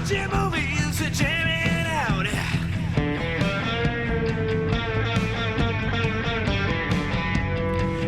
Watching movies, jamming out.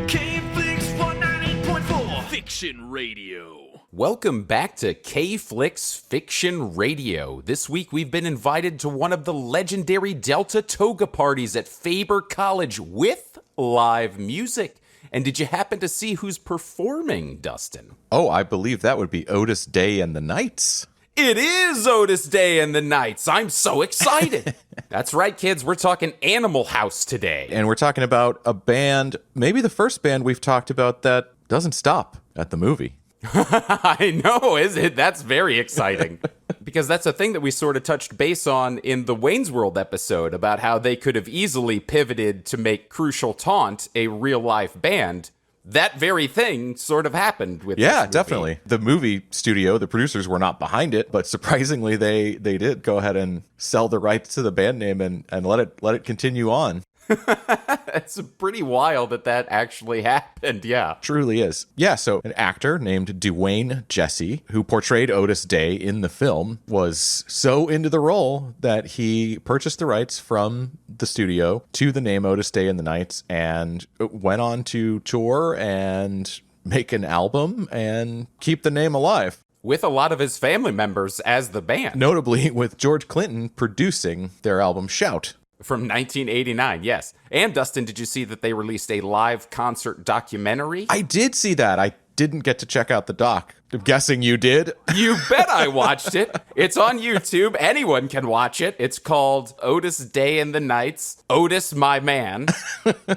K-Flix 198.4 Fiction Radio. Welcome back to K-Flix Fiction Radio. This week we've been invited to one of the legendary Delta Toga parties at Faber College with live music. And did you happen to see who's performing, Dustin? Oh, I believe that would be Otis Day and the Knights. It is Otis Day and the Knights. I'm so excited. That's right, kids. We're talking Animal House today. And we're talking about a band, maybe the first band we've talked about that doesn't stop at the movie. I know, is it? That's very exciting. Because that's a thing that we sort of touched base on in the Wayne's World episode about how they could have easily pivoted to make Crucial Taunt a real-life band. That very thing sort of happened with this movie. Definitely. The movie studio, the producers were not behind it, but surprisingly they did go ahead and sell the rights to the band name and let it continue on. It's pretty wild that actually happened, yeah. Truly is. Yeah, so an actor named Dwayne Jesse, who portrayed Otis Day in the film, was so into the role that he purchased the rights from the studio to the name Otis Day and the Knights and went on to tour and make an album and keep the name alive. With a lot of his family members as the band. Notably with George Clinton producing their album Shout. From 1989, yes. And Dustin, did you see that they released a live concert documentary? I did see that. I didn't get to check out the doc. I'm guessing you did. You bet I watched it. It's on YouTube. Anyone can watch it. It's called Otis Day and the Knights. Otis, my man. A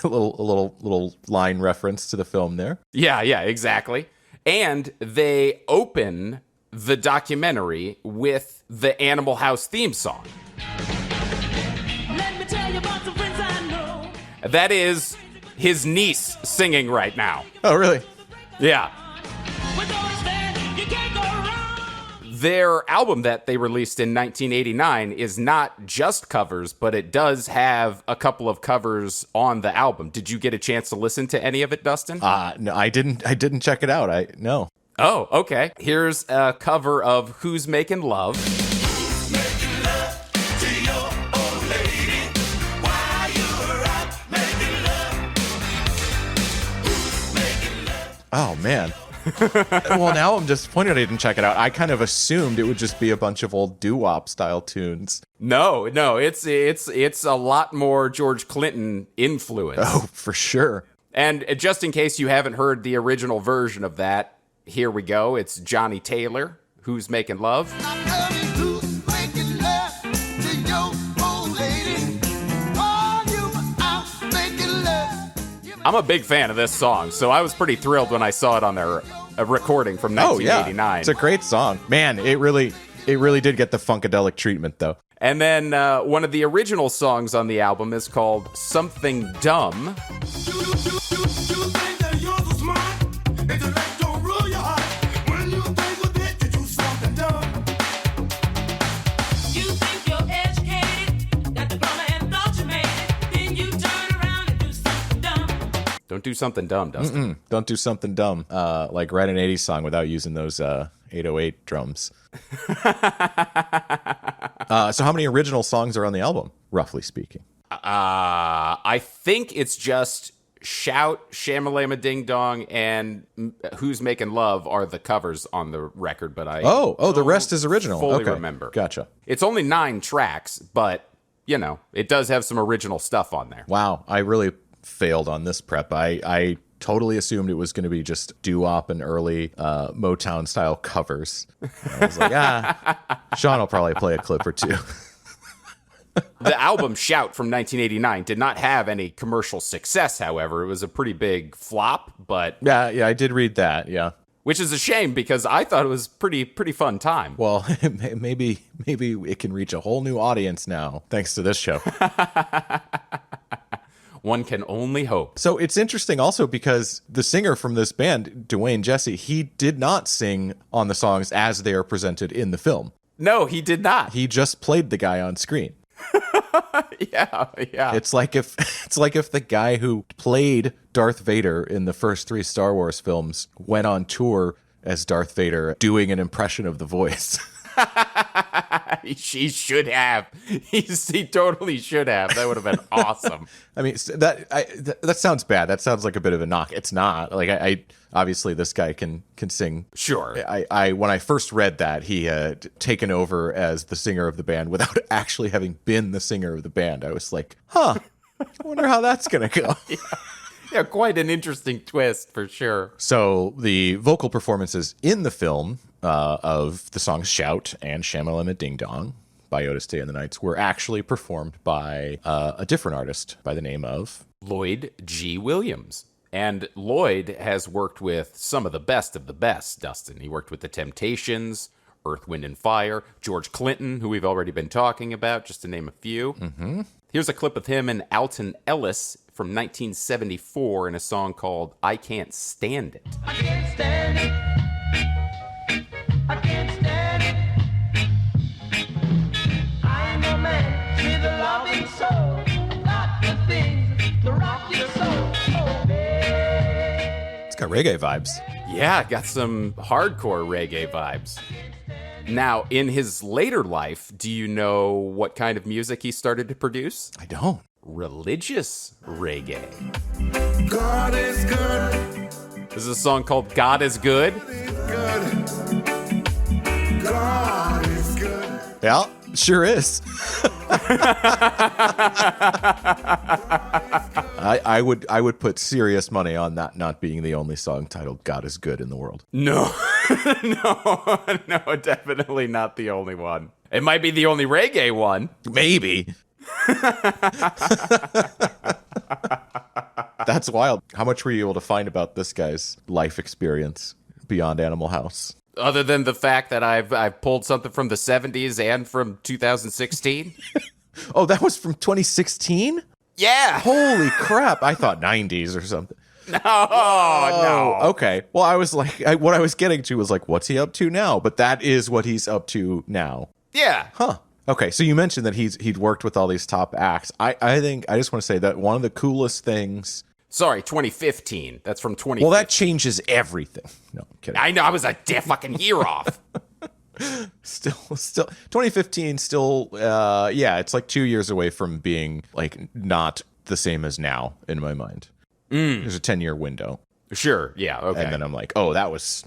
little line reference to the film there. Yeah, exactly. And they open the documentary with the Animal House theme song. That is his niece singing right now. Oh, really? Yeah. Their album that they released in 1989 is not just covers, but it does have a couple of covers on the album. Did you get a chance to listen to any of it, Dustin? No, I didn't check it out. No. Oh, okay. Here's a cover of Who's Making Love. Oh, man. Well, now I'm disappointed I didn't check it out. I kind of assumed it would just be a bunch of old doo-wop style tunes. No, it's a lot more George Clinton influence. Oh, for sure. And just in case you haven't heard the original version of that, here we go. It's Johnny Taylor, Who's Making Love. I'm a big fan of this song, so I was pretty thrilled when I saw it on their recording from 1989. Oh, yeah. It's a great song. Man, it really did get the Funkadelic treatment, though. And then one of the original songs on the album is called Something Dumb. Don't do something dumb, Dustin. Don't do something dumb, like write an 80s song without using those 808 drums. So how many original songs are on the album, roughly speaking? I think it's just Shout, Shamalama Ding Dong, and Who's Making Love are the covers on the record, but I the rest is original. Fully okay. remember. Gotcha. It's only 9 tracks, but, you know, it does have some original stuff on there. Wow, I really failed on this prep. I totally assumed it was going to be just doo-wop and early Motown style covers. I was like, Sean will probably play a clip or two. The album Shout from 1989 did not have any commercial success, however. It was a pretty big flop, but... Yeah, I did read that, yeah. Which is a shame because I thought it was pretty fun time. Well, maybe it can reach a whole new audience now, thanks to this show. One can only hope. So it's interesting also because the singer from this band, Dwayne Jesse, he did not sing on the songs as they are presented in the film. No, he did not. He just played the guy on screen. Yeah. It's like if the guy who played Darth Vader in the first 3 Star Wars films went on tour as Darth Vader doing an impression of the voice. He should have. He totally should have. That would have been awesome. I mean, that sounds bad. That sounds like a bit of a knock. It's not. Like I obviously this guy can sing. Sure. I when I first read that he had taken over as the singer of the band without actually having been the singer of the band, I was like, huh. I wonder how that's gonna go. Yeah, quite an interesting twist for sure. So the vocal performances in the film of the songs "Shout" and "Shamalama Ding Dong" by Otis Day and the Knights were actually performed by a different artist by the name of Lloyd G. Williams. And Lloyd has worked with some of the best, Dustin. He worked with The Temptations, Earth, Wind, and Fire, George Clinton, who we've already been talking about, just to name a few. Mm-hmm. Here's a clip of him and Alton Ellis from 1974 in a song called I Can't Stand It. I can't stand it. I can't stand it. I'm a man with a loving soul. Got the things to rock your soul. Oh, babe. It's got reggae vibes. Yeah, got some hardcore reggae vibes. Now, in his later life, do you know what kind of music he started to produce? I don't. Religious reggae. God is good. This is a song called God is Good. Good. God is good. Yeah, sure is. I would put serious money on that not being the only song titled "God is Good" in the world. No, no, definitely not the only one. It might be the only reggae one. Maybe. That's wild. How much were you able to find about this guy's life experience beyond Animal House? Other than the fact that I've pulled something from the 70s and from 2016. Oh, that was from 2016? Yeah. Holy crap. I thought 90s or something. No, Oh, no. okay. Well, I was like, what I was getting to was like, what's he up to now? But that is what he's up to now. Yeah. Huh. Okay, so you mentioned that he'd worked with all these top acts. I think I just want to say that one of the coolest things. Sorry, 2015. That's from 2015. Well, that changes everything. No, I'm kidding. I know, I was a fucking year off. Still 2015 still yeah, it's like 2 years away from being like not the same as now in my mind. There's a 10-year window. Sure, yeah, okay. And then I'm like, oh, that was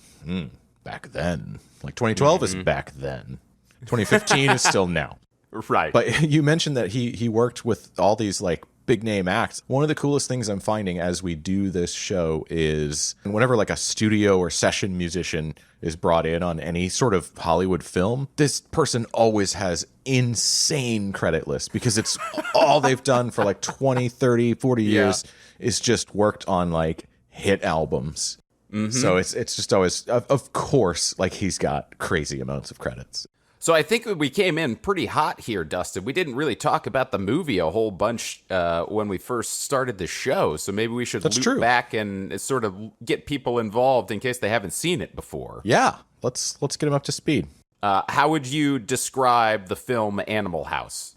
back then. Like 2012 is back then. 2015 is still now. Right. But you mentioned that he worked with all these like big name acts. One of the coolest things I'm finding as we do this show is whenever like a studio or session musician is brought in on any sort of Hollywood film, this person always has insane credit lists because it's all they've done for like 20, 30, 40 years is just worked on like hit albums. Mm-hmm. So it's just always, of course, like he's got crazy amounts of credits. So I think we came in pretty hot here, Dustin. We didn't really talk about the movie a whole bunch when we first started the show. So maybe we should loop back and sort of get people involved in case they haven't seen it before. Yeah, let's get them up to speed. How would you describe the film Animal House?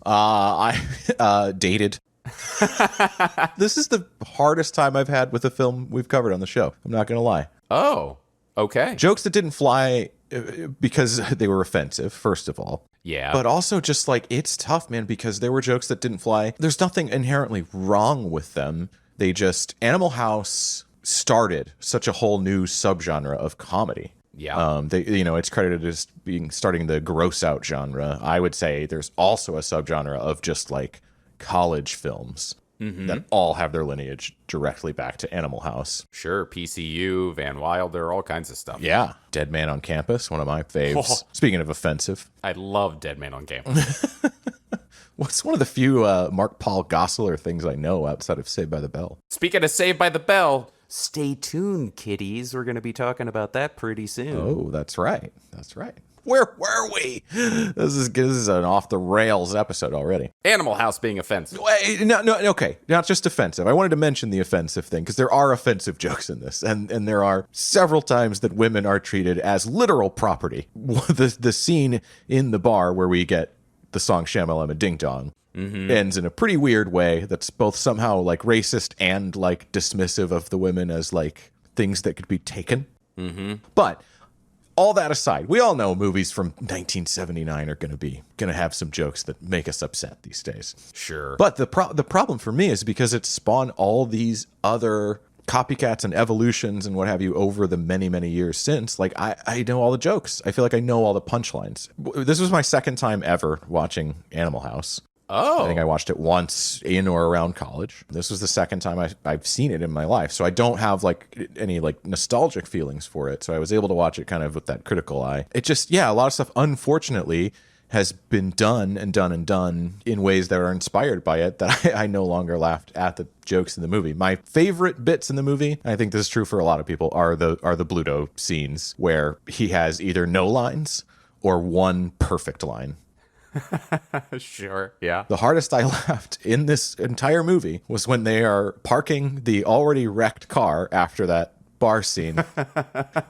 Dated. This is the hardest time I've had with a film we've covered on the show. I'm not going to lie. Oh, okay. Jokes that didn't fly because they were offensive, first of all. Yeah. But also just like, it's tough, man, because there were jokes that didn't fly. There's nothing inherently wrong with them. They just, Animal House started such a whole new subgenre of comedy. Yeah. It's credited as starting the gross out genre. I would say there's also a subgenre of just like college films that all have their lineage directly back to Animal House. Sure, PCU, Van Wilder, all kinds of stuff. Yeah. Dead Man on Campus, one of my faves. Oh. Speaking of offensive. I love Dead Man on Campus. What's one of the few Mark Paul Gosselaar things I know outside of Saved by the Bell? Speaking of Saved by the Bell, stay tuned, kiddies. We're going to be talking about that pretty soon. Oh, that's right. That's right. Where were we? This is an off the rails episode already. Animal House being offensive. No, okay, not just offensive. I wanted to mention the offensive thing because there are offensive jokes in this, and there are several times that women are treated as literal property. The scene in the bar where we get the song "Shamalama Ding Dong" ends in a pretty weird way. That's both somehow like racist and like dismissive of the women as like things that could be taken. But all that aside, we all know movies from 1979 are going to have some jokes that make us upset these days. Sure. But the problem for me is because it spawned all these other copycats and evolutions and what have you over the many, many years since. Like, I know all the jokes. I feel like I know all the punchlines. This was my second time ever watching Animal House. Oh. I think I watched it once in or around college. This was the second time I've seen it in my life. So I don't have like any like nostalgic feelings for it. So I was able to watch it kind of with that critical eye. It just, yeah, a lot of stuff, unfortunately, has been done in ways that are inspired by it that I no longer laughed at the jokes in the movie. My favorite bits in the movie, and I think this is true for a lot of people, are the Bluto scenes where he has either no lines or one perfect line. Sure, yeah. The hardest I laughed in this entire movie was when they are parking the already wrecked car after that bar scene,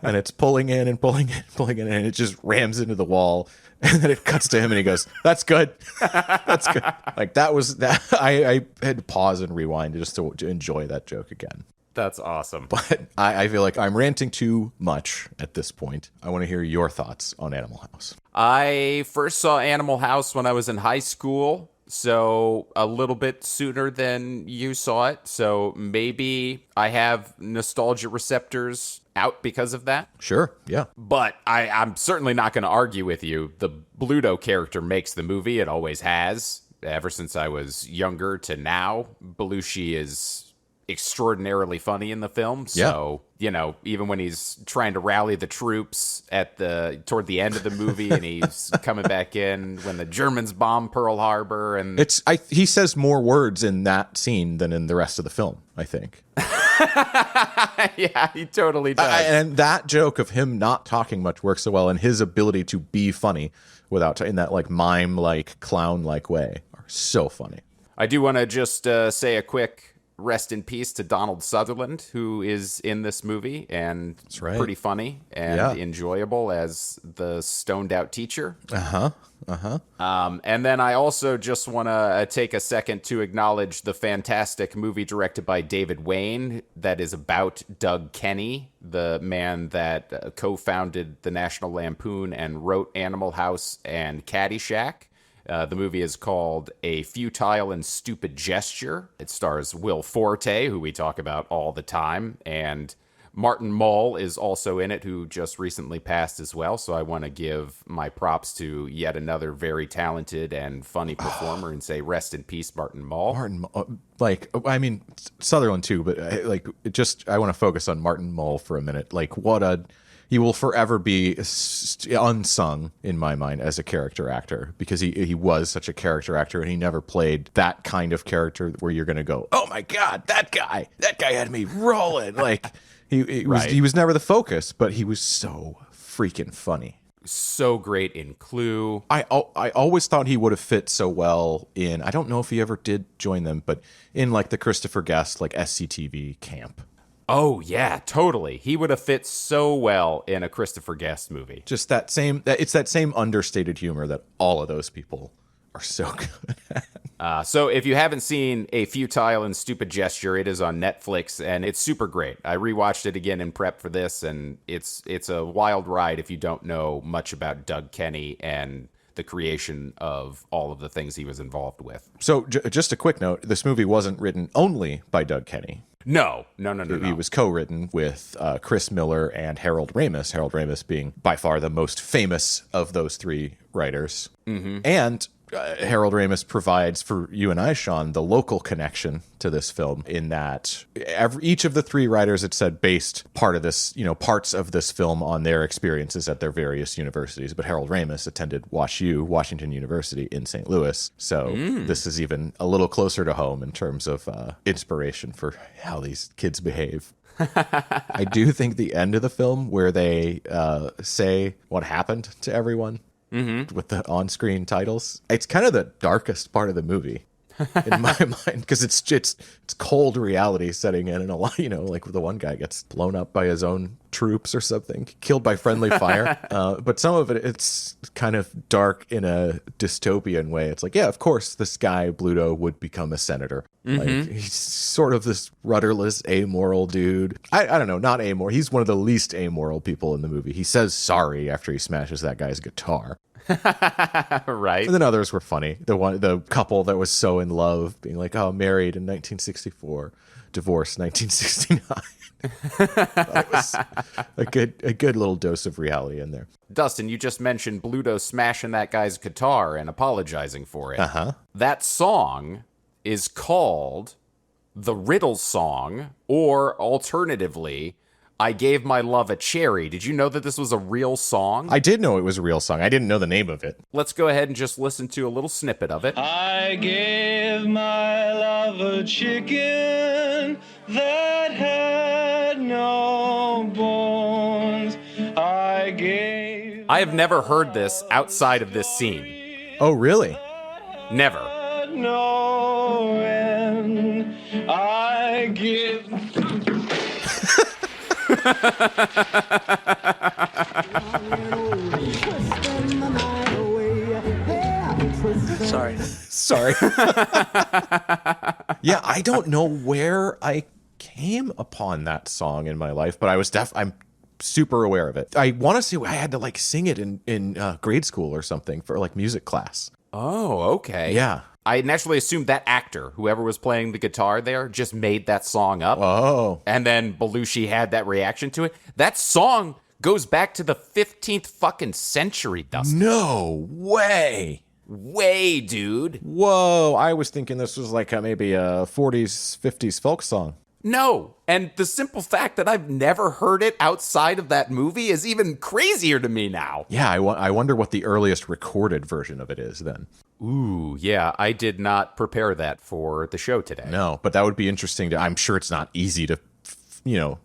and it's pulling in, and it just rams into the wall, and then it cuts to him, and he goes, "That's good, that's good." Like that was that. I had to pause and rewind just to enjoy that joke again. That's awesome. But I feel like I'm ranting too much at this point. I want to hear your thoughts on Animal House. I first saw Animal House when I was in high school, so a little bit sooner than you saw it. So maybe I have nostalgia receptors out because of that. Sure, yeah. But I'm certainly not going to argue with you. The Bluto character makes the movie. It always has. Ever since I was younger to now, Belushi is extraordinarily funny in the film. So, you know, even when he's trying to rally the troops toward the end of the movie and he's coming back in when the Germans bomb Pearl Harbor, and he says more words in that scene than in the rest of the film, I think. Yeah, he totally does. And that joke of him not talking much works so well, and his ability to be funny without in that like mime like clown like way are so funny. I do want to just say a quick rest in peace to Donald Sutherland, who is in this movie and pretty funny and enjoyable as the stoned out teacher. And then I also just want to take a second to acknowledge the fantastic movie directed by David Wayne that is about Doug Kenny, the man that co-founded the National Lampoon and wrote Animal House and Caddyshack. The movie is called A Futile and Stupid Gesture. It stars Will Forte, who we talk about all the time, and Martin Mull is also in it, who just recently passed as well. So I want to give my props to yet another very talented and funny performer and say rest in peace, Martin Mull. Sutherland too, but I want to focus on Martin Mull for a minute. Like he will forever be unsung in my mind as a character actor because he was such a character actor, and he never played that kind of character where you're going to go, oh my God, that guy had me rolling. Like he was never the focus, but he was so freaking funny. So great in Clue. I always thought he would have fit so well in, I don't know if he ever did join them, but in like the Christopher Guest, like SCTV camp. Oh, yeah, totally. He would have fit so well in a Christopher Guest movie. Just that same understated humor that all of those people are so good at. So if you haven't seen A Futile and Stupid Gesture, it is on Netflix, and it's super great. I rewatched it again in prep for this, and it's a wild ride if you don't know much about Doug Kenny and the creation of all of the things he was involved with. So just a quick note, this movie wasn't written only by Doug Kenny. No. He was co-written with Chris Miller and Harold Ramis. Harold Ramis being by far the most famous of those three writers. Mm-hmm. And Harold Ramis provides for you and I, Sean, the local connection to this film in that each of the three writers, it said, based parts of this film on their experiences at their various universities. But Harold Ramis attended WashU, Washington University in St. Louis. So this is even a little closer to home in terms of inspiration for how these kids behave. I do think the end of the film where they say what happened to everyone, with the on-screen titles, it's kind of the darkest part of the movie. in my mind, because it's cold reality setting in, and a lot, like the one guy gets blown up by his own troops or something, killed by friendly fire. But some of it's kind of dark in a dystopian way. It's like, yeah, of course, this guy Bluto would become a senator. Like, he's sort of this rudderless, amoral dude. I don't know, not amoral. He's one of the least amoral people in the movie. He says sorry after he smashes that guy's guitar. Right. And then others were funny. The couple that was so in love, being like, oh, married in 1964, divorced 1969. It was a good little dose of reality in there. Dustin, you just mentioned Bluto smashing that guy's guitar and apologizing for it. Uh-huh. That song is called the Riddle Song, or alternatively, I Gave My Love a Cherry. Did you know that this was a real song? I did know it was a real song. I didn't know the name of it. Let's go ahead and just listen to a little snippet of it. I gave my love a chicken that had no bones. I have never heard this outside of this scene. Oh, really? Never. no end. I give. Sorry. Yeah, I don't know where I came upon that song in my life, but I'm super aware of it. I want to say I had to like sing it in grade school or something for like music class. Oh, okay. Yeah. I naturally assumed that actor, whoever was playing the guitar there, just made that song up. Oh. And then Belushi had that reaction to it. That song goes back to the 15th fucking century, Dustin. No way. Way, dude. Whoa, I was thinking this was like maybe a 40s, 50s folk song. No. And the simple fact that I've never heard it outside of that movie is even crazier to me now. Yeah, I wonder what the earliest recorded version of it is then. Ooh, yeah, I did not prepare that for the show today. No, but that would be interesting I'm sure it's not easy to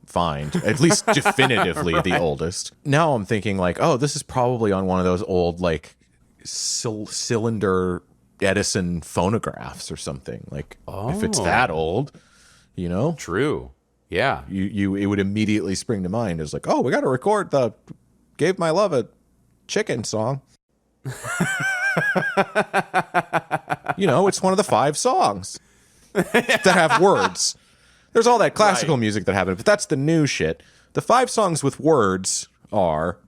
find, at least definitively right. The oldest. Now I'm thinking like, oh, this is probably on one of those old like cylinder Edison phonographs or something. Like if it's that old, True. Yeah. It would immediately spring to mind as like, oh, we got to record the Gave My Love a Chicken song. It's one of the 5 songs that have words. There's all that classical music that happened, but that's the new shit. The 5 songs with words are...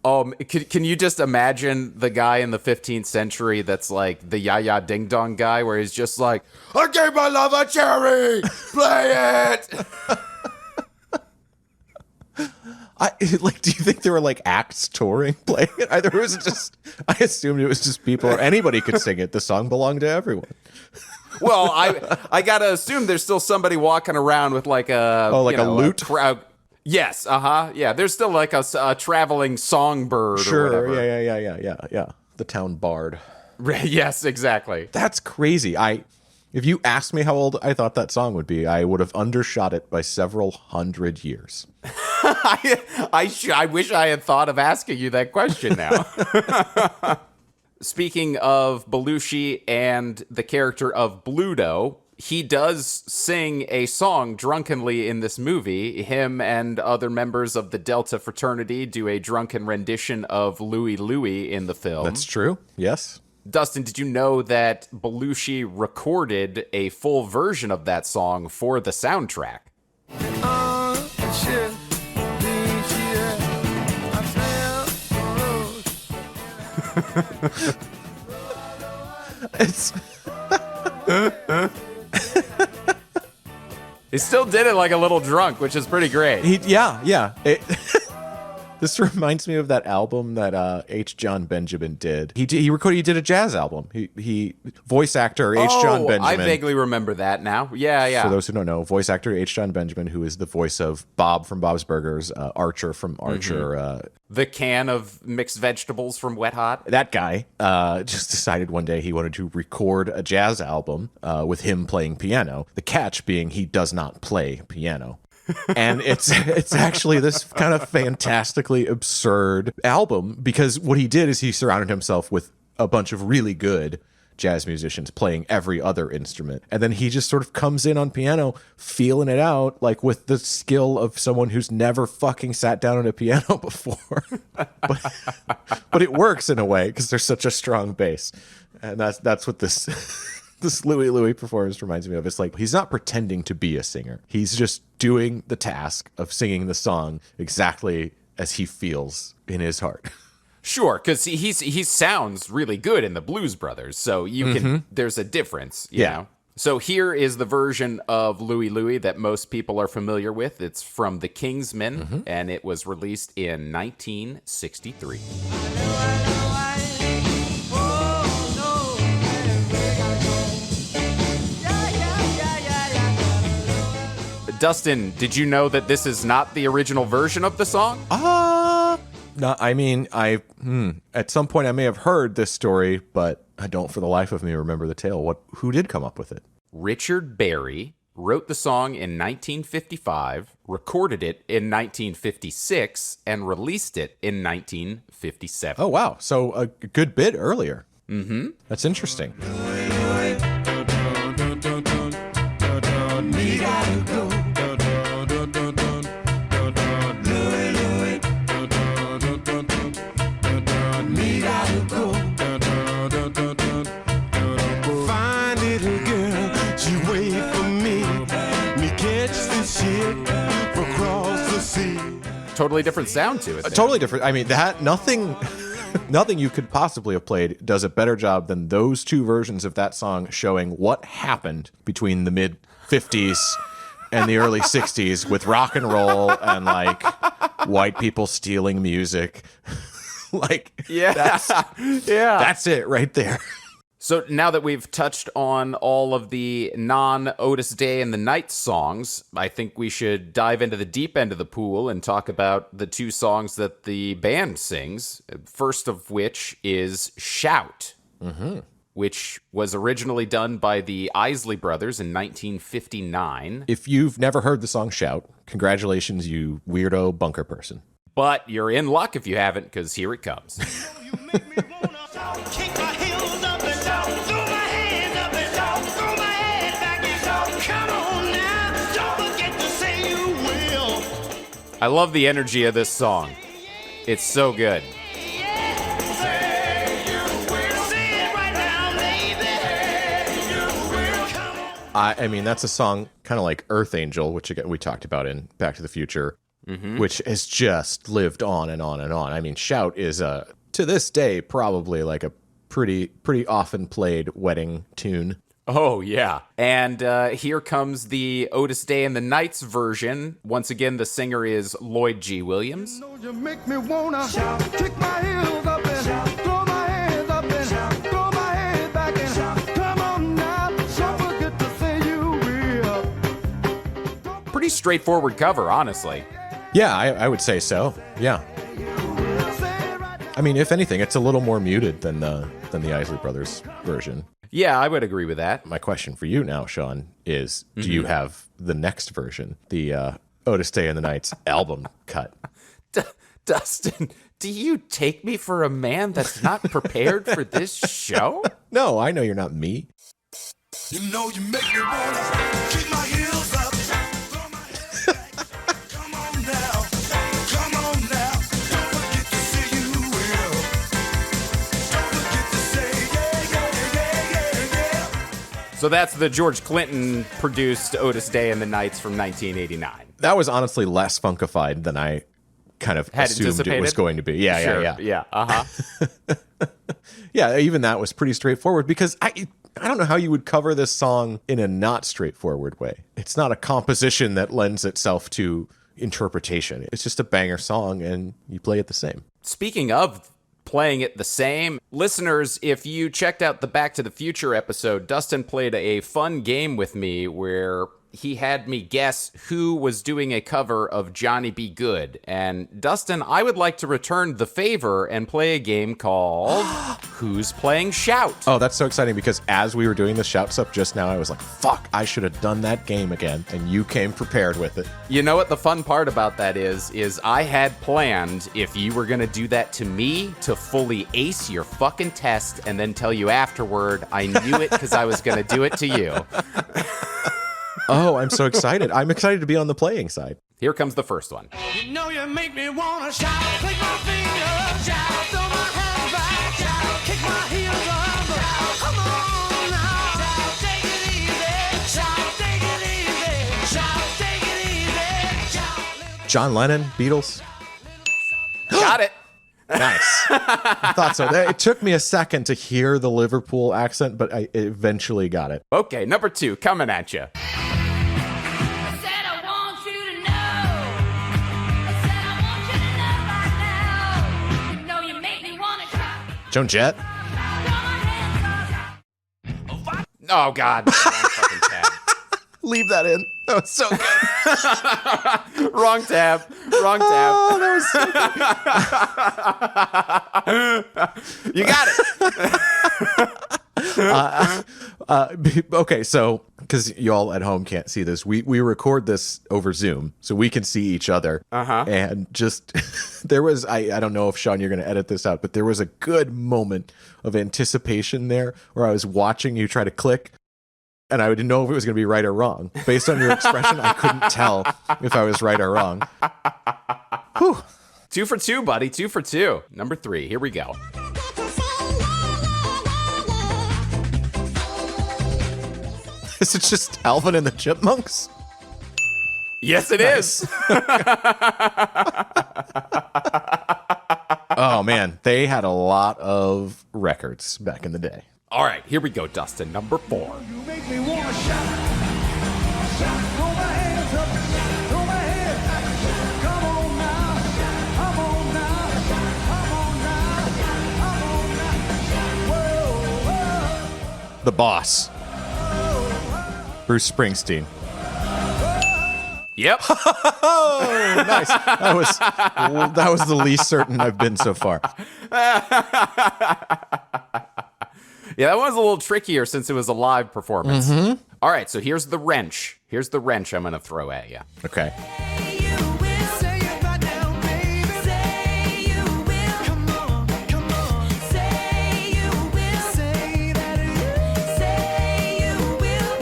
Can you just imagine the guy in the 15th century that's like the Ya-Ya Ding Dong guy where he's just like, I gave my love a cherry! Play it! Do you think there were like acts touring playing it? I assumed it was just people or anybody could sing it. The song belonged to everyone. Well, I gotta assume there's still somebody walking around with like a a lute crowd. Yes, yeah. There's still like a traveling songbird. Sure, or whatever. Yeah. The town bard. Yes, exactly. That's crazy. If you asked me how old I thought that song would be, I would have undershot it by several hundred years. I wish I had thought of asking you that question now. Speaking of Belushi and the character of Bluto, he does sing a song drunkenly in this movie. Him and other members of the Delta fraternity do a drunken rendition of Louie Louie in the film. That's true. Yes. Dustin, did you know that Belushi recorded a full version of that song for the soundtrack? He still did it like a little drunk, which is pretty great. Yeah. This reminds me of that album that H. John Benjamin did. He did a jazz album. He voice actor H. John Benjamin. I vaguely remember that now. Yeah. For those who don't know, voice actor H. John Benjamin, who is the voice of Bob from Bob's Burgers, Archer from Archer. The can of mixed vegetables from Wet Hot. That guy just decided one day he wanted to record a jazz album with him playing piano. The catch being he does not play piano. And it's actually this kind of fantastically absurd album because what he did is he surrounded himself with a bunch of really good jazz musicians playing every other instrument. And then he just sort of comes in on piano, feeling it out, like with the skill of someone who's never fucking sat down at a piano before. but it works in a way because there's such a strong bass. And that's what this this Louie Louie performance reminds me of. It's like he's not pretending to be a singer. He's just doing the task of singing the song exactly as he feels in his heart. Sure, because he sounds really good in the Blues Brothers, so you can. There's a difference, you know. So here is the version of Louie Louie that most people are familiar with. It's from The Kingsmen, and it was released in 1963. Dustin, did you know that this is not the original version of the song? No, I mean, at some point I may have heard this story, but I don't for the life of me remember the tale. Who did come up with it? Richard Berry wrote the song in 1955, recorded it in 1956, and released it in 1957. Oh, wow. So a good bit earlier. Mm-hmm. That's interesting. Fine little girl, she wait for me. Me catch this ship across the sea. Totally different sound to it. there. Totally different. I mean, nothing you could possibly have played does a better job than those two versions of that song showing what happened between the mid 50s and the early 60s with rock and roll and like white people stealing music. That's it right there. So now that we've touched on all of the non-Otis Day and the Night songs, I think we should dive into the deep end of the pool and talk about the two songs that the band sings, first of which is Shout, which was originally done by the Isley Brothers in 1959. If you've never heard the song Shout, congratulations, you weirdo bunker person. But you're in luck if you haven't, because here it comes. You make me wanna kick my heels up and down, throw my hands up and down, throw my head back and down. Come on now, don't forget to say you will. I love the energy of this song. It's so good. Say you will. Say it right now, baby. Say you will. Come on. I mean, that's a song kind of like Earth Angel, which again we talked about in Back to the Future, which has just lived on and on and on. I mean, Shout is to this day probably like a pretty often played wedding tune. Oh, yeah. And here comes the Otis Day and the Nights version. Once again, the singer is Lloyd G. Williams. Know you make me wanna kick my heels up and throw my hands up and throw my head back and come on now, don't forget to say you will. Pretty straightforward cover, honestly. Yeah, I would say so. Yeah. I mean, if anything, it's a little more muted than the Isley Brothers version. Yeah, I would agree with that. My question for you now, Sean, is do you have the next version, the Otis Day and the Nights album cut? Dustin, do you take me for a man that's not prepared for this show? No, I know you're not me. You know you make me wanna kick my heels up, throw my head back. Come on now, come on now. Don't forget to say you will. Don't forget to say yeah. So that's the George Clinton produced Otis Day and the Nights from 1989. That was honestly less funkified than I kind of Had assumed it was anticipated? going to be. Yeah. Yeah, uh-huh. Yeah, even that was pretty straightforward because I don't know how you would cover this song in a not straightforward way. It's not a composition that lends itself to interpretation. It's just a banger song and you play it the same. Speaking of playing it the same, listeners, if you checked out the Back to the Future episode, Dustin played a fun game with me where he had me guess who was doing a cover of Johnny B. Good. And Dustin, I would like to return the favor and play a game called Who's Playing Shout? Oh, that's so exciting because as we were doing the shout stuff just now, I was like, fuck, I should have done that game again. And you came prepared with it. You know what the fun part about that is I had planned, if you were going to do that to me, to fully ace your fucking test and then tell you afterward I knew it because I was going to do it to you. Oh, I'm so excited. I'm excited to be on the playing side. Here comes the first one. You know you make me wanna shout, click my fingers, shout, throw my hands back, shout, kick my heels up, come on now, shout, take it easy, shout, take it easy, shout, take it easy, shout. John Lennon, Beatles. Got it. Nice. I thought so. It took me a second to hear the Liverpool accent, but I eventually got it. Okay, number 2, coming at you. Said I want you to know. I said I want you to know right now. You know you make me wanna cry. Joan Jett. Throw my hands up. Oh, God. Wrong fucking tab. Leave that in. That was so good. Wrong tab. Wrong tab. Oh, that was so good. You got it. Okay, so because y'all at home can't see this, we record this over Zoom, so we can see each other. And just there was I don't know if Sean you're going to edit this out, but there was a good moment of anticipation there where I was watching you try to click, and I didn't know if it was going to be right or wrong. Based on your expression, I couldn't tell if I was right or wrong. Whew. 2 for 2, buddy. 2 for 2. Number 3. Here we go. Is it just Alvin and the Chipmunks? Yes, it is. Oh man, they had a lot of records back in the day. All right, here we go, Dustin. Number 4. You make me wanna shout, shout, throw my hands up, throw my head back, come on now, come on now, come on now, come on now, whoa, whoa. The Boss. Bruce Springsteen. Yep. Oh, nice. That was the least certain I've been so far. Yeah, that one's a little trickier since it was a live performance. All right, so here's the wrench. Here's the wrench I'm going to throw at you. Okay. Say you will, say it right now, baby. Say you will, come on, come on. Say you will, say that you will.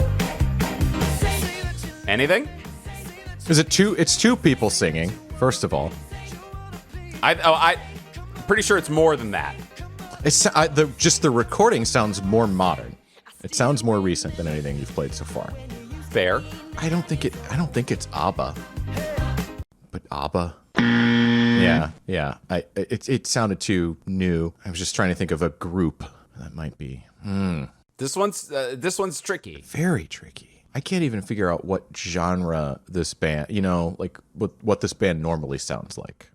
Say that you Anything? Is it two? It's two people singing. First of all, I'm pretty sure it's more than that. it's just the recording sounds more modern. It sounds more recent than anything you've played so far. Fair. I don't think it's ABBA, but ABBA. Yeah. It sounded too new. I was just trying to think of a group that might be This one's tricky. very tricky. I can't even figure out what genre this band, like what this band normally sounds like.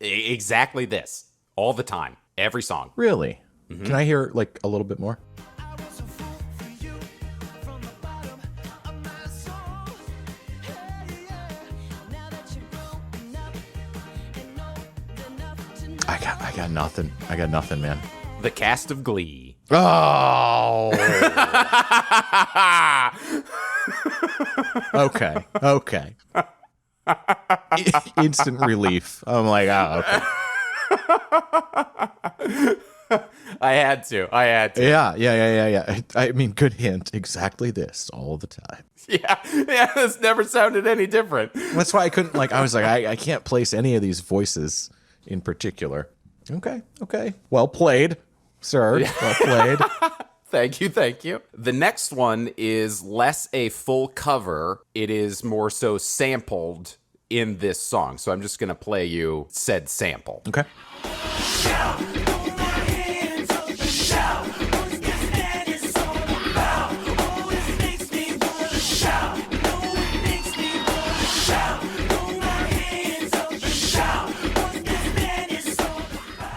Exactly this. All the time. Every song. Really? Can I hear like a little bit more? I got nothing. I got nothing, man. The cast of Glee. Oh. Okay. Instant relief. I'm like, okay. I had to. Yeah. I mean, good hint. Exactly this all the time. Yeah, this never sounded any different. That's why I couldn't, I was like, I can't place any of these voices in particular. Okay. Well played, sir. Well played. Thank you. The next one is less a full cover. It is more so sampled in this song. So I'm just going to play you said sample. Okay.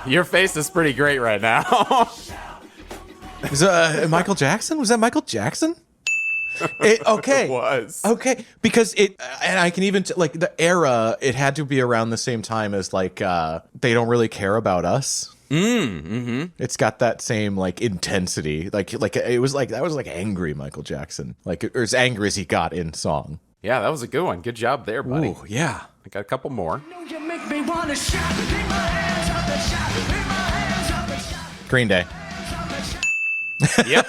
Your face is pretty great right now. Is Michael Jackson? Was that Michael Jackson? Okay. It was. Okay, because it, and I can even like the era. It had to be around the same time as like they don't really care about us. It's got that same like intensity. Like it was like that was like angry Michael Jackson. Like or as angry as he got in song. Yeah, that was a good one. Good job there, buddy. Ooh, yeah. I got a couple more. You make me wanna shout, take my hands off the shot, take my hands off the shot, Green Day. Yep.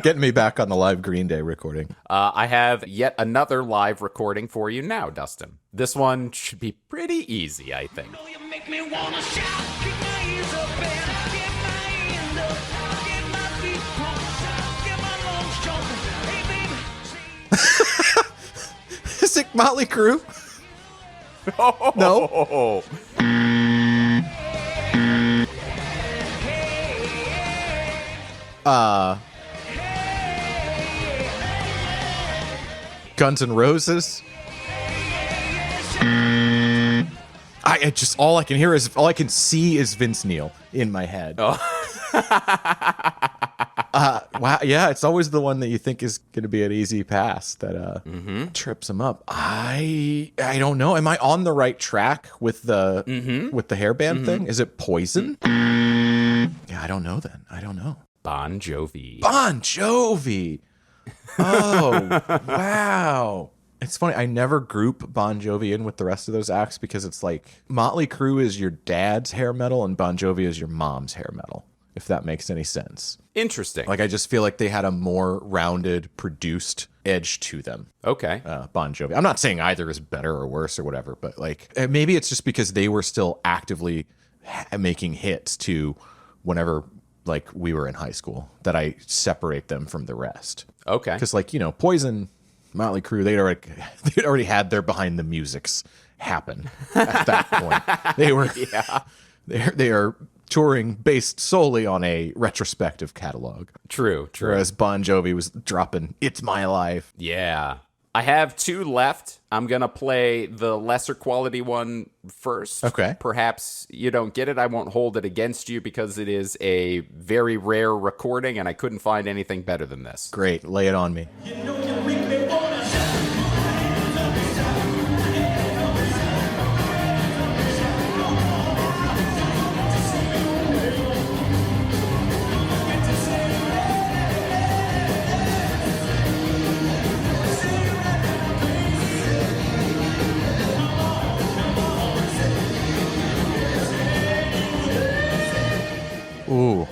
Getting me back on the live Green Day recording. I have yet another live recording for you now, Dustin. This one should be pretty easy, I think. You make me wanna shout, kick my heels up and get my hands up, get my feet pumped, get my lungs jumping. Hey baby, Is it Motley Crue? No. Oh, Guns N' Roses. I just all I can see is Vince Neil in my head. Wow, yeah, it's always the one that you think is going to be an easy pass that trips him up. I don't know. Am I on the right track with the hairband thing? Is it Poison? Yeah, I don't know. Then I don't know. Bon Jovi. Bon Jovi. Oh, wow. It's funny. I never group Bon Jovi in with the rest of those acts because it's like Motley Crue is your dad's hair metal and Bon Jovi is your mom's hair metal, if that makes any sense. Interesting. Like, I just feel like they had a more rounded, produced edge to them. Okay. Bon Jovi. I'm not saying either is better or worse or whatever, but like maybe it's just because they were still actively making hits to whenever like we were in high school that I separate them from the rest. Okay. Because like, you know, Poison, Motley Crue, they'd already had their behind the musics happen at that point. They were they are touring based solely on a retrospective catalog. True. Whereas Bon Jovi was dropping It's My Life. Yeah. I have two left. I'm going to play the lesser quality one first. Okay. Perhaps you don't get it. I won't hold it against you because it is a very rare recording and I couldn't find anything better than this. Great, lay it on me. Ooh.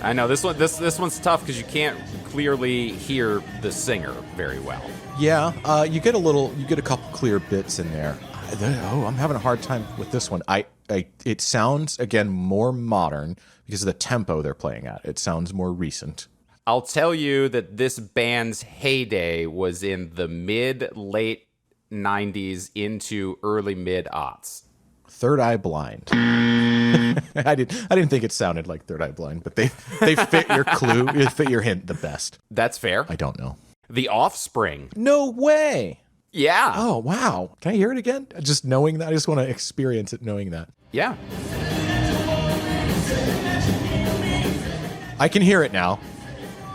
I know this one's tough because you can't clearly hear the singer very well. Yeah, you get a couple clear bits in there. I'm having a hard time with this one. It sounds again more modern because of the tempo they're playing at. It sounds more recent. I'll tell you that this band's heyday was in the mid-late 90s into early mid-aughts. Third Eye Blind. I didn't think it sounded like Third Eye Blind, but they fit your clue, they fit your hint the best. That's fair. I don't know. The Offspring. No way. Yeah. Oh, wow. Can I hear it again? Just knowing that. I just want to experience it knowing that. Yeah. I can hear it now.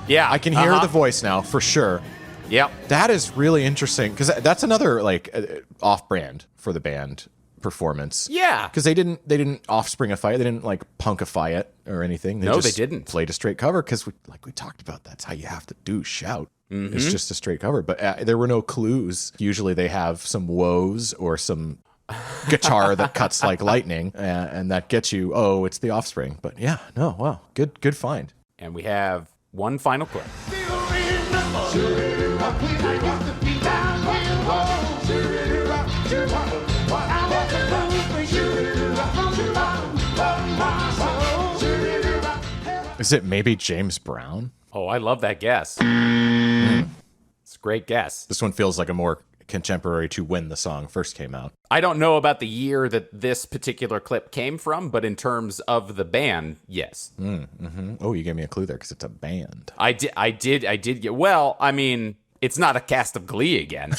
Yeah. I can hear the voice now for sure. Yep. That is really interesting because that's another like off-brand for the band performance. Yeah. Because they didn't offspringify it. They didn't like punkify it or anything. No, just they didn't. Played a straight cover because we talked about, that's how you have to do shout. It's just a straight cover. But there were no clues. Usually they have some woes or some guitar that cuts like lightning and that gets you, oh, it's the Offspring. But yeah, no, wow. Good find. And we have one final clip. Is it maybe James Brown? Oh, I love that guess. It's a great guess. This one feels like a more contemporary to when the song first came out. I don't know about the year that this particular clip came from, but in terms of the band, yes. Oh, you gave me a clue there because it's a band. I did get, well, I mean, it's not a cast of Glee again.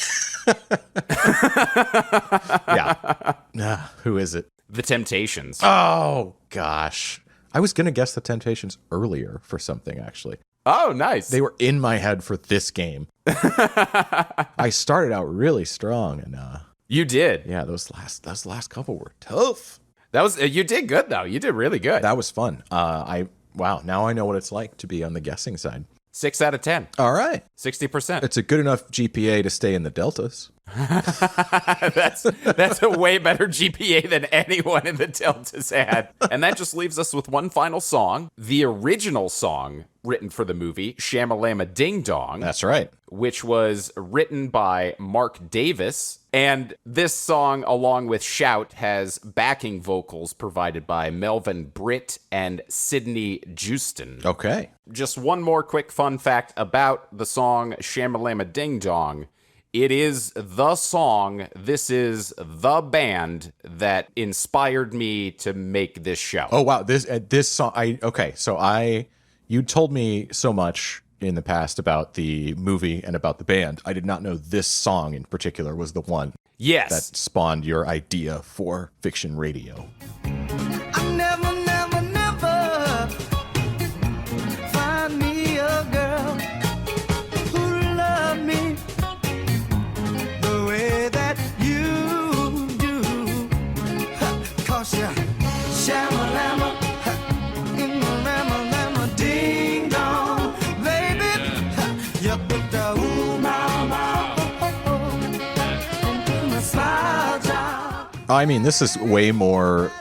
Yeah. Who is it? The Temptations. Oh, gosh. I was going to guess the Temptations earlier for something, actually. Oh, nice. They were in my head for this game. I started out really strong, and You did. yeah, those last couple were tough. That was you did good though. You did really good. That was fun. Wow, now I know what it's like to be on the guessing side. 6 out of 10. All right. 60%. It's a good enough GPA to stay in the deltas. That's a way better GPA than anyone in the Deltas had. And that just leaves us with one final song. The original song written for the movie, Shamalama Ding Dong. That's right. Which was written by Mark Davis. And this song, along with Shout, has backing vocals provided by Melvin Britt and Sidney Justin. Okay. Just one more quick fun fact about the song Shamalama Ding Dong. It is the song, this is the band that inspired me to make this show. Oh wow, this song. You told me so much in the past about the movie and about the band. I did not know this song in particular was the one Yes. that spawned your idea for fiction radio. I never, never, never find me a girl who loved me the way that you do. 'Cause you shamalama in the lama ding dong, baby. You put the ooh mama into my smile jar. I mean, this is way more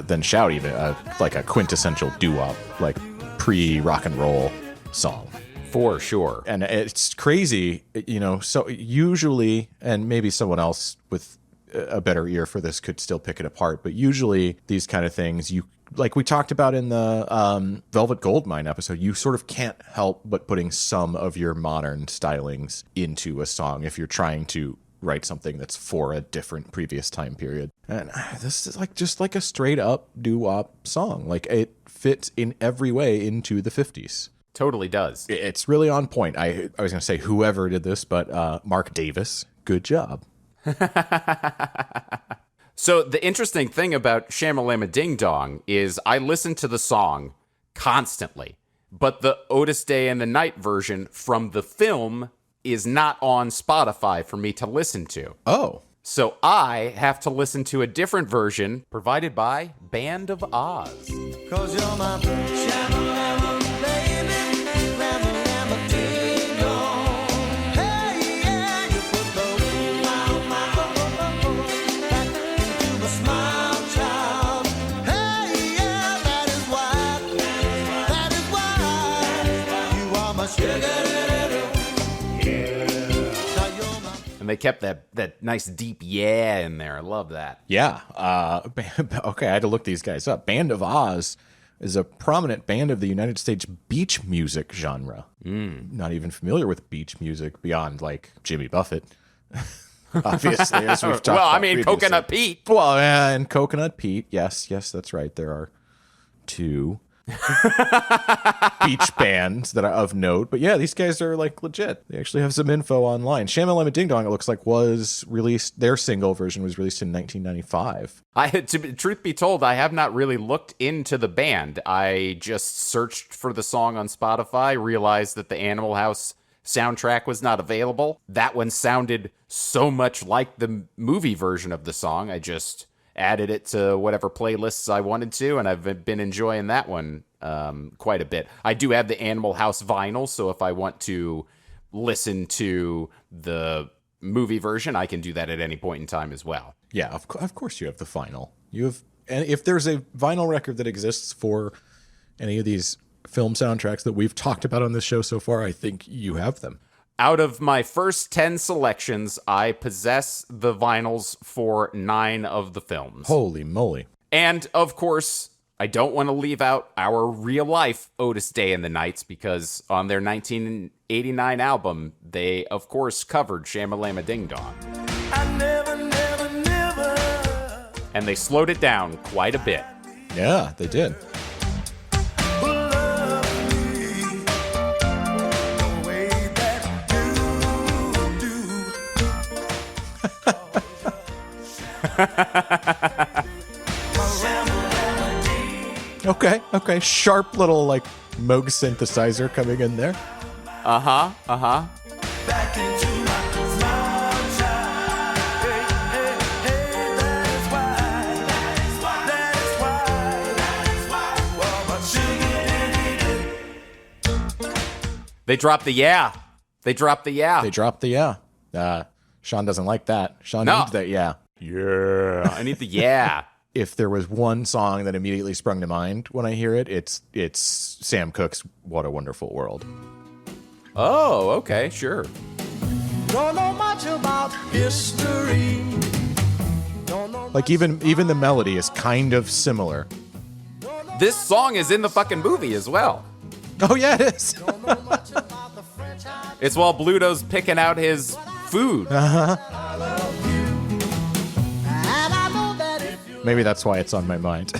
than Shout, even like a quintessential doo-wop, like pre-rock and roll song. For sure. And it's crazy, so usually, and maybe someone else with a better ear for this could still pick it apart, but usually these kind of things, like we talked about in the Velvet Goldmine episode, you sort of can't help but putting some of your modern stylings into a song if you're trying to write something that's for a different previous time period. And this is just like a straight up doo-wop song. Like it fits in every way into the 50s. Totally does. It's really on point. I was going to say whoever did this, but Mark Davis, good job. So the interesting thing about Shamalama Ding Dong is I listen to the song constantly, but the Otis Day and the Night version from the film is not on Spotify for me to listen to. Oh. So I have to listen to a different version provided by Band of Oz. 'Cause you're my shamalama baby, lama ding dong. Hey, yeah, you put the ooh back into my smile child. Hey, yeah, that is why you are my sugar. And they kept that nice deep yeah in there. I love that. Yeah. Okay, I had to look these guys up. Band of Oz is a prominent band of the United States beach music genre. Not even familiar with beach music beyond like Jimmy Buffett. Obviously, as we've talked Well, about I mean, previously. Coconut Pete. Well, yeah, and Coconut Pete. Yes, that's right. There are two beach bands that are of note. But yeah, these guys are like legit. They actually have some info online. Shamalama Ding Dong, it looks like, was released, their single version was released in 1995. Truth be told, I have not really looked into the band. I just searched for the song on Spotify, realized that the Animal House soundtrack was not available. That one sounded so much like the movie version of the song. I just added it to whatever playlists I wanted to, and I've been enjoying that one quite a bit. I do have the Animal House vinyl, so if I want to listen to the movie version, I can do that at any point in time as well. Yeah, of course you have the vinyl. And if there's a vinyl record that exists for any of these film soundtracks that we've talked about on this show so far, I think you have them. Out of my first 10 selections, I possess the vinyls for 9 of the films. Holy moly. And, of course, I don't want to leave out our real-life Otis Day and the Nights, because on their 1989 album, they, of course, covered Shamalama Ding Dong. I never, never, never And they slowed it down quite a bit. Yeah, they did. love me the way that you do. Okay. Sharp little like Moog synthesizer coming in there. Uh-huh. Back into my sunshine. Hey, that is why. Well, but They dropped the yeah. They dropped the yeah. Sean doesn't like that. Sean No. needs that yeah. Yeah. I need the yeah. If there was one song that immediately sprung to mind when I hear it, it's Sam Cooke's "What a Wonderful World." Oh, okay, sure. Don't know much about history. Don't know Like even the melody is kind of similar. This song is in the fucking movie as well. Oh yeah, it is. much about the French. It's while Bluto's picking out his food. And I know that if you Maybe that's why it's on my mind.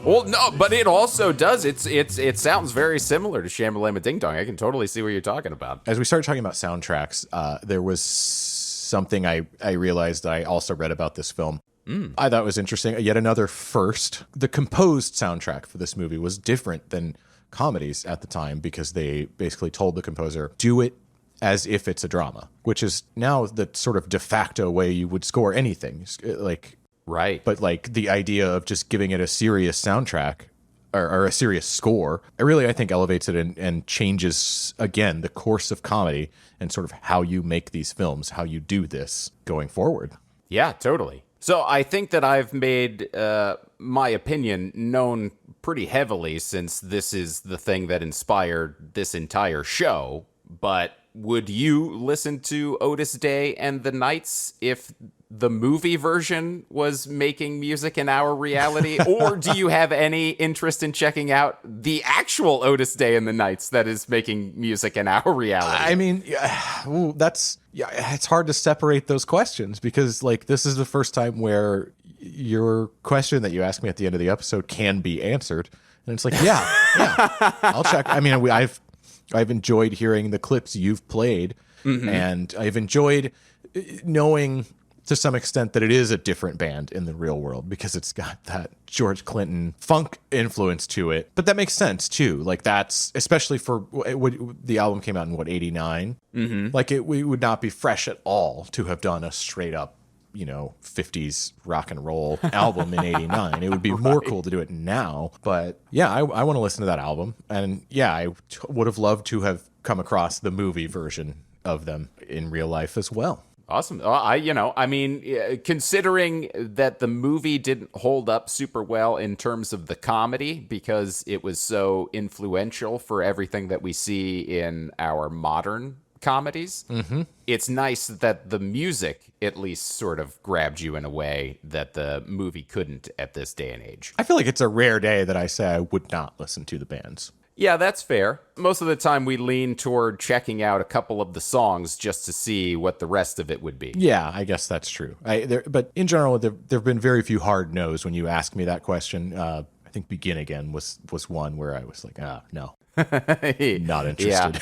Well, no, but it also does. It sounds very similar to Shamalama Ding Dong. I can totally see what you're talking about. As we started talking about soundtracks, there was something I realized I also read about this film. I thought was interesting. Yet another first. The composed soundtrack for this movie was different than comedies at the time because they basically told the composer, do it as if it's a drama, which is now the sort of de facto way you would score anything. Like, Right. but like the idea of just giving it a serious soundtrack or a serious score, I think elevates it and changes, again, the course of comedy and sort of how you make these films, how you do this going forward. Yeah, totally. So I think that I've made my opinion known pretty heavily since this is the thing that inspired this entire show. But would you listen to Otis Day and the Knights if the movie version was making music in our reality? Or do you have any interest in checking out the actual Otis Day and the Knights that is making music in our reality? I mean, it's hard to separate those questions because like this is the first time where your question that you asked me at the end of the episode can be answered. And it's like, yeah, I'll check. I mean, I've enjoyed hearing the clips you've played, and I've enjoyed knowing to some extent that it is a different band in the real world because it's got that George Clinton funk influence to it. But that makes sense too. Like that's especially for the album came out in 89. Like we would not be fresh at all to have done a straight up 50s rock and roll album in 89. It would be more cool to do it now. But yeah, I want to listen to that album. And yeah, I would have loved to have come across the movie version of them in real life as well. Awesome. Considering that the movie didn't hold up super well in terms of the comedy because it was so influential for everything that we see in our modern comedies, it's nice that the music at least sort of grabbed you in a way that the movie couldn't at this day and age. I feel like it's a rare day that I say I would not listen to the bands. Yeah, that's fair. Most of the time we lean toward checking out a couple of the songs just to see what the rest of it would be. Yeah, I guess that's true. But in general, there have been very few hard no's when you ask me that question. I think Begin Again was one where I was like, no, not interested.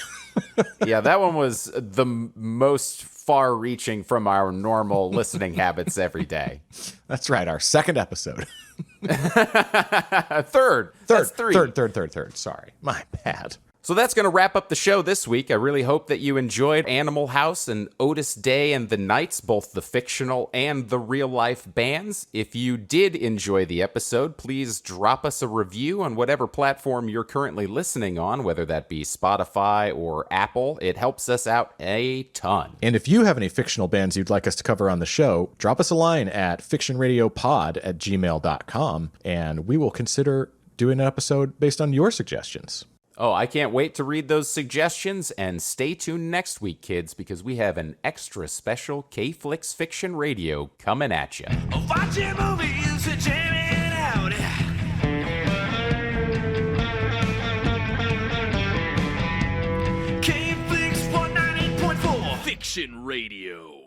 Yeah, that one was the most far-reaching from our normal listening habits every day. That's right, our second episode. Third. That's three. Third. Sorry, my bad. So that's going to wrap up the show this week. I really hope that you enjoyed Animal House and Otis Day and the Knights, both the fictional and the real-life bands. If you did enjoy the episode, please drop us a review on whatever platform you're currently listening on, whether that be Spotify or Apple. It helps us out a ton. And if you have any fictional bands you'd like us to cover on the show, drop us a line at fictionradiopod@gmail.com, and we will consider doing an episode based on your suggestions. Oh, I can't wait to read those suggestions, and stay tuned next week, kids, because we have an extra special K-Flix Fiction Radio coming at you. Watching movies and jamming out. K-Flix 198.4 Fiction Radio.